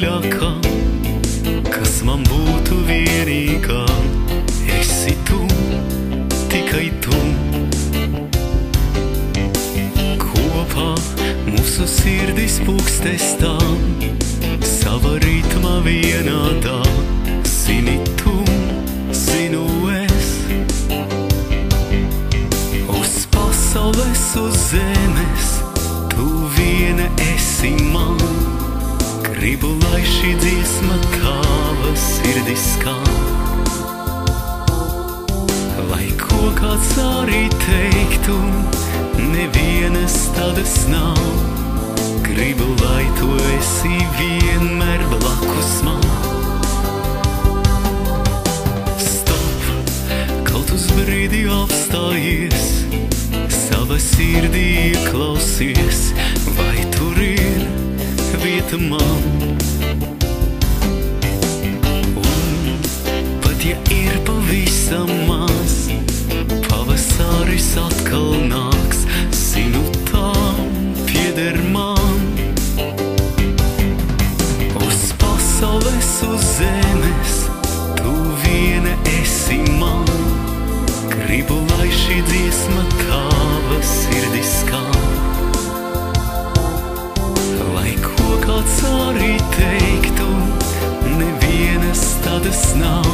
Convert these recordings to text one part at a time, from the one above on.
mīļākā, kas man būtu vienīgā. Esi tu, tikai tu. Kopā mūsu sirdis pūkstēs tā, sava ritma vienādā. Zini tu, zinu es. Uz pasaules, uz zemes, tu viena esi man. Gribu, lai šī dziesma tava sirdis skan. Lai ko kāds arī teiktu, nevienas tādas nav. Gribu, lai tu esi vienmēr blakus man. Stop, kaut uz brīdi apstājies, sava sirdī ieklausies, vai tur ir vieta man. Un pat ja ir pavisam maz, pavasaris atkal nāks, zinu tam pieder man. Uz pasaules, uz zemes, tu viena esi man. Gribu, lai šī dziesma tava sirdis skan. Lai ko kāds arī teiktu, nevienas tādas nav.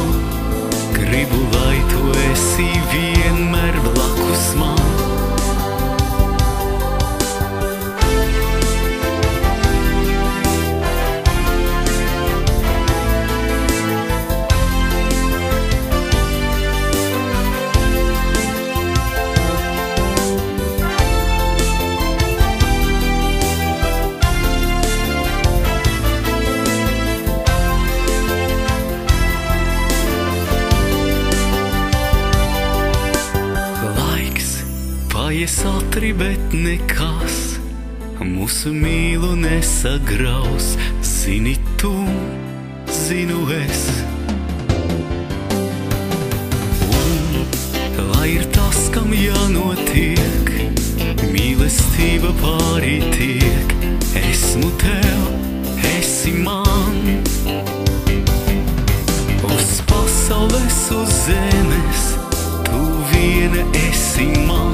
Gribu, lai tu esi vienmēr blakus man. Paies ātri, bet nekas mūsu mīlu nesagraus. Zini tu, zinu es. Un lai ir tas, kam jānotiek, mīlestība pārī tiek. Esmu tev, esi man. Uz pasaules, uz zemes, tu viena esi man.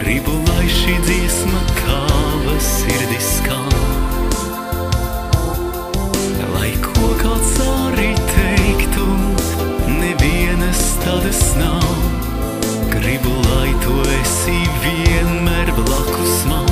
Gribu, lai šī dziesma tava sirdis skan. Lai ko kāds arī teiktu, nevienas tādas nav. Gribu, lai tu esi vienmēr blakus man.